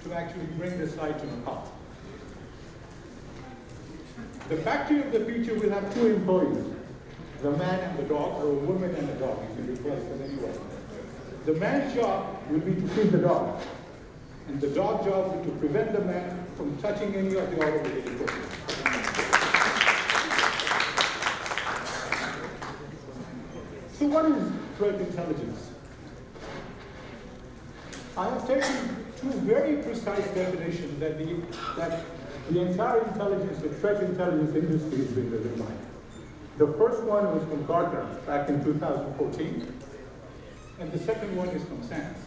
to actually bring this site to Nepal. The factory of the future will have two employees, the man and the dog, or a woman and a dog. You can replace them anyway. The man's job will be to feed the dog, and the dog job will be to prevent the man from touching any of the automated equipment. So what is threat intelligence? I have taken two very precise definitions that the entire intelligence, the threat intelligence industry has been driven by. The first one was from Gartner back in 2014, and the second one is from SANS.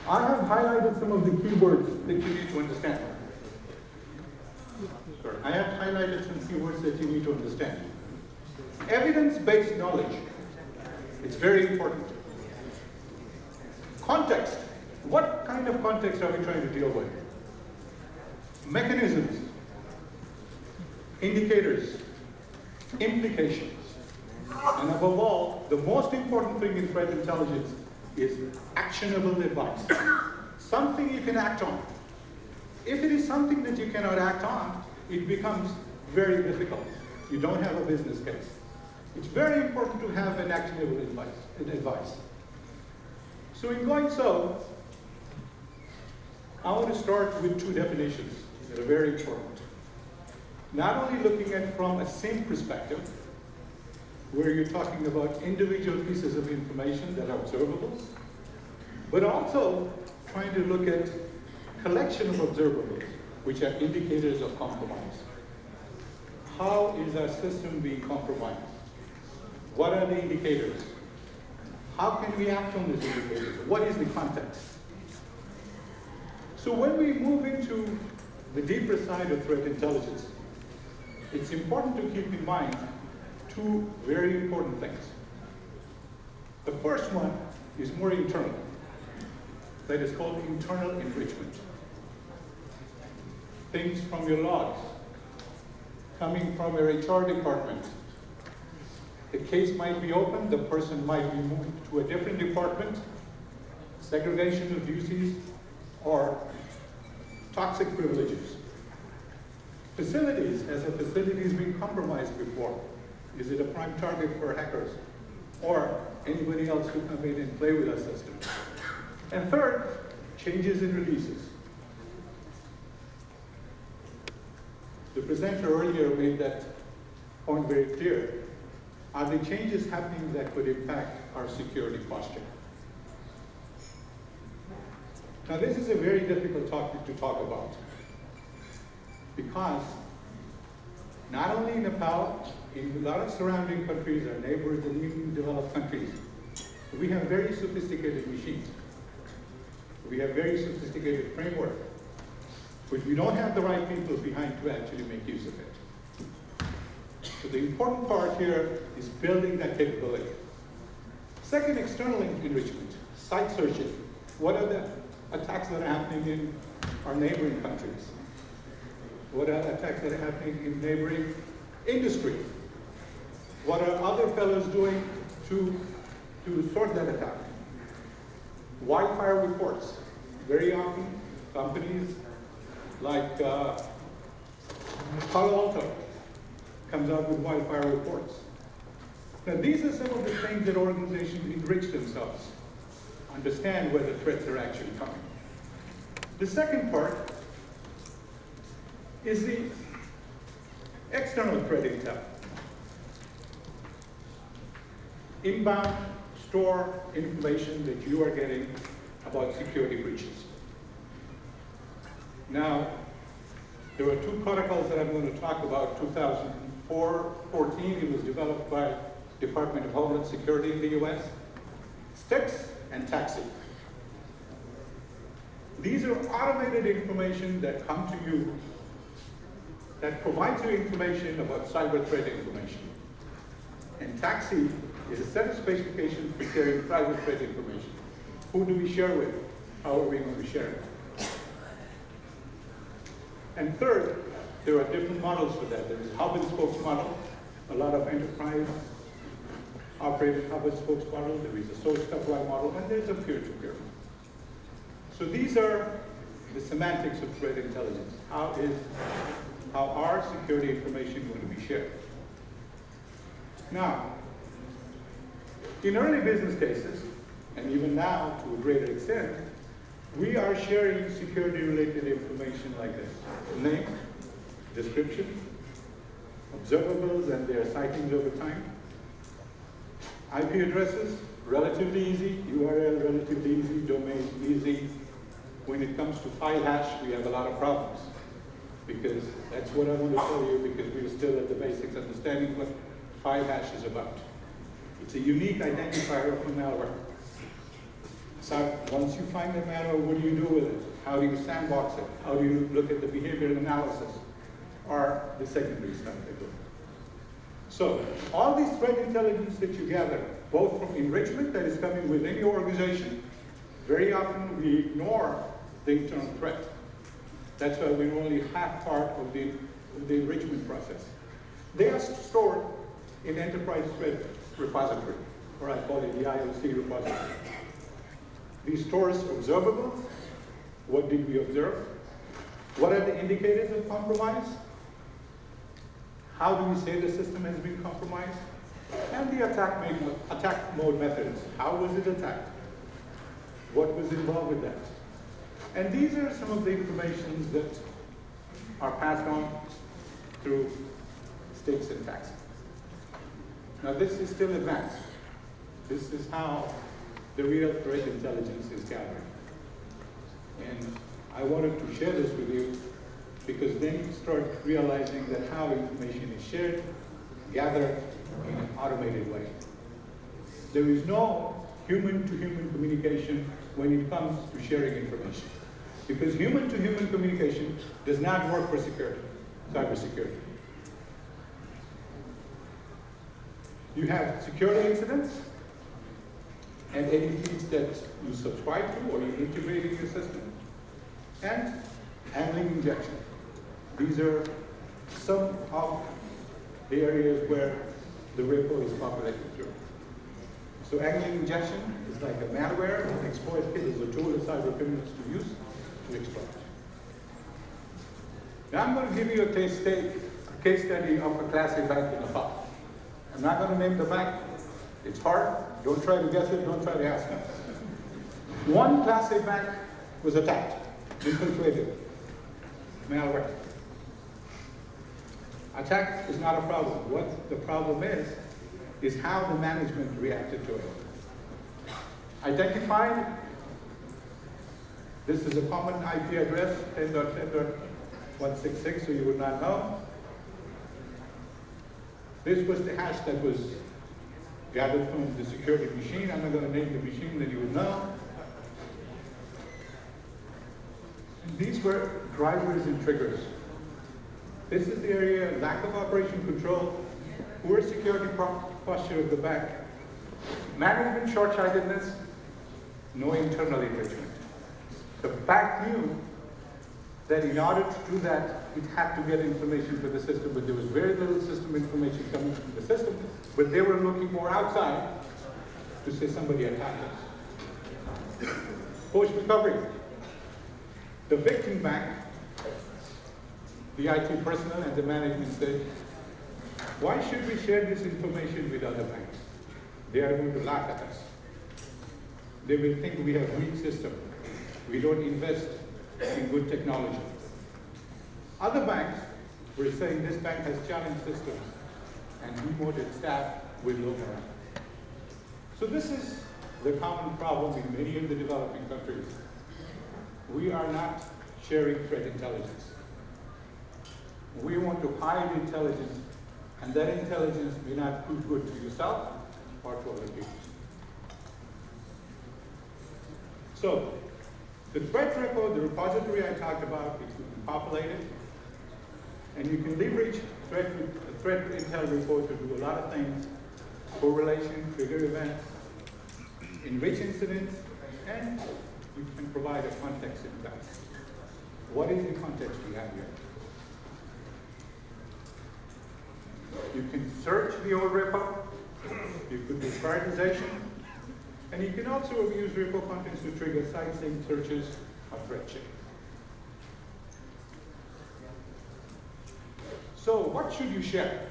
I have highlighted some of the keywords that you need to understand. Sorry, I have highlighted some keywords that you need to understand. Evidence-based knowledge, it's very important. Context, what kind of context are we trying to deal with? Mechanisms, indicators, implications, and above all, the most important thing in threat intelligence is actionable advice. Something you can act on. If it is something that you cannot act on, it becomes very difficult. You don't have a business case. It's very important to have an actionable advice. So in going so, I want to start with two definitions that are very important. Not only looking at from a SIM perspective, where you're talking about individual pieces of information that are observable, but also trying to look at collection of observables, which are indicators of compromise. How is our system being compromised? What are the indicators? How can we act on these indicators? What is the context? So when we move into the deeper side of threat intelligence, it's important to keep in mind two very important things. The first one is more internal. That is called internal enrichment. Things from your logs, coming from your HR department. The case might be open, the person might be moved to a different department, segregation of duties, or toxic privileges. Facilities, has a facilities been compromised before? Is it a prime target for hackers or anybody else who come in and play with our system? And third, changes in releases. The presenter earlier made that point very clear. Are the changes happening that could impact our security posture? Now this is a very difficult topic to talk about because not only in Nepal, in a lot of surrounding countries, our neighbors and even developed countries, we have very sophisticated machines. We have very sophisticated framework, but we don't have the right people behind to actually make use of it. So the important part here is building that capability. Second, external enrichment, site searching. What are the attacks that are happening in our neighboring countries? What are attacks that are happening in neighboring industry? What are other fellows doing to sort that attack? Wildfire reports. Very often, companies like Palo Alto comes out with wildfire reports. Now these are some of the things that organizations enrich themselves, understand where the threats are actually coming. The second part is the external threat intel. Inbound store information that you are getting about security breaches. Now, there are two protocols that I'm going to talk about. 2014, it was developed by Department of Homeland Security in the US. STIX and TAXI. These are automated information that come to you that provides you information about cyber threat information. And TAXI is a set of specifications for sharing private threat information. Who do we share with? How are we going to share it? And third, there are different models for that. There is a hub and spokes model. A lot of enterprise operated hub and spokes model. There is a source supply model, and there's a peer-to-peer. So these are the semantics of threat intelligence. How our security information going to be shared? Now, in early business cases, and even now to a greater extent, we are sharing security-related information like this: name, description, observables and their sightings over time, IP addresses, relatively easy, URL, relatively easy, domain, easy. When it comes to file hash, we have a lot of problems, because that's what I want to show you, because we're still at the basics, understanding what file hash is about. It's a unique identifier of a malware. So once you find the malware, what do you do with it? How do you sandbox it? How do you look at the behavioral analysis? Or the secondary stuff they do. So all these threat intelligence that you gather, both from enrichment that is coming within your organization, very often we ignore the internal threat. That's why we're only half part of the enrichment process. They are stored in enterprise threat repository, or I call it the IOC repository. These stores observables. What did we observe? What are the indicators of compromise? How do we say the system has been compromised? And the attack mode methods. How was it attacked? What was involved with that? And these are some of the information that are passed on through state syntax. Now this is still advanced. This is how the real threat intelligence is gathered. And I wanted to share this with you because then you start realizing that how information is shared, gathered in an automated way. There is no human-to-human communication when it comes to sharing information. Because human-to-human communication does not work for security, cybersecurity. You have security incidents and entities that you subscribe to or you integrate in your system, and handling injection. These are some of the areas where the repo is populated through. So handling injection is like a malware, an exploit kit is a tool that cyber criminals to use to exploit. Now I'm going to give you a case study of a classic bank in Nepal. I'm not going to name the bank. It's hard. Don't try to guess it. Don't try to ask me. One classic bank was attacked, infiltrated, malware. Attack is not a problem. What the problem is how the management reacted to it. Identified, this is a common IP address, 10.10.166, so you would not know. This was the hash that was gathered from the security machine. I'm not going to name the machine that you would know. And these were drivers and triggers. This is the area, lack of operation control, poor security posture of the bank, management short-sightedness, no internal enrichment. The bank knew that in order to do that, it had to get information for the system, but there was very little system information coming from the system, but they were looking more outside to say somebody attacked us. Post-recovery. The victim bank, the IT personnel and the management said, why should we share this information with other banks? They are going to laugh at us. They will think we have weak system. We don't invest in good technology. Other banks were saying this bank has challenged systems and demoted staff with low morale. So this is the common problem in many of the developing countries. We are not sharing threat intelligence. We want to hide intelligence, and that intelligence may not prove good to yourself or to other people. So, the threat repo, the repository I talked about, it could be populated, and you can leverage threat intel repo to do a lot of things: correlation, trigger events, enrich incidents, and you can provide a context impact. What is the context we have here? You can search the old repo, you could do prioritization, and you can also use repo contents to trigger site-sync searches or threat check. So what should you share?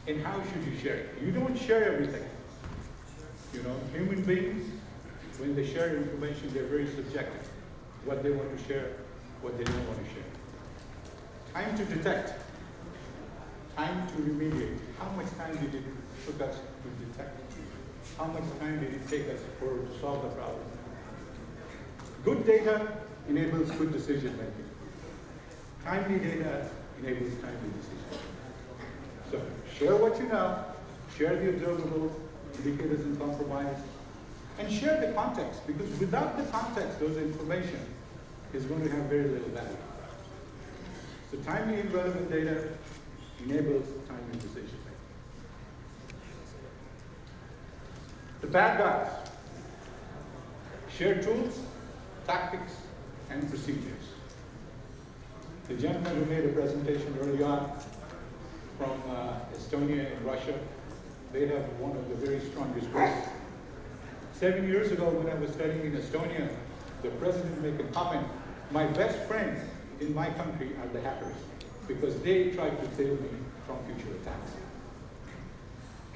And how should you share it? You don't share everything. You know, human beings, when they share information, they're very subjective. What they want to share, what they don't want to share. Time to detect. Time to remediate. How much time did it took us to detect? How much time did it take us to solve the problem? Good data enables good decision making. Timely data enables timely decision. So share what you know, share the observables, indicators and compromise, and share the context, because without the context, those information is going to have very little value. So timely and relevant data enables timely decision making. The bad guys. Share tools, tactics, and procedures. The gentleman who made a presentation early on from Estonia and Russia, they have one of the very strongest groups. 7 years ago when I was studying in Estonia, the president made a comment, my best friends in my country are the hackers, because they try to save me from future attacks.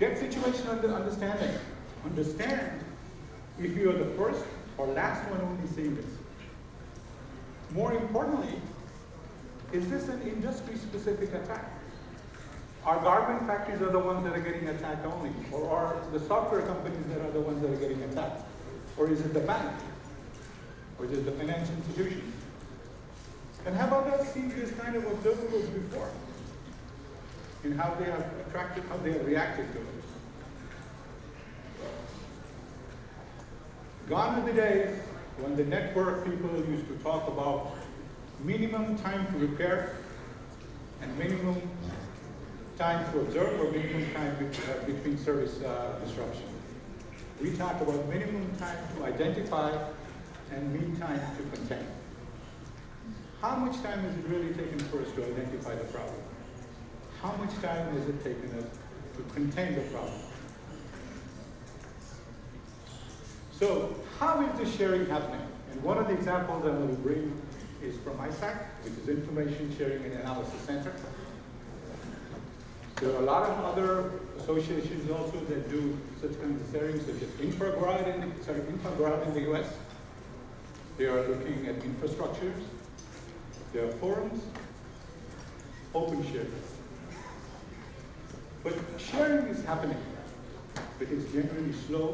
Get situational understanding. Understand if you are the first or last one only seeing this. More importantly, is this an industry-specific attack? Our garment factories are the ones that are getting attacked only, or are the software companies that are the ones that are getting attacked? Or is it the bank? Or is it the financial institutions? And have others seen this kind of observables before? And how they have attracted, how they have reacted to it? Gone are the days when the network people used to talk about minimum time to repair and minimum time to observe or minimum time between service disruption. We talk about minimum time to identify and mean time to contain. How much time has it really taken for us to identify the problem? How much time has it taken us to contain the problem? So how is this sharing happening? And one of the examples I'm going to bring is from ISAC, which is Information Sharing and Analysis Center. There are a lot of other associations also that do such kinds of sharing, such as Infograd in the US. They are looking at infrastructures. There are forums, open sharing. But sharing is happening, but it's generally slow.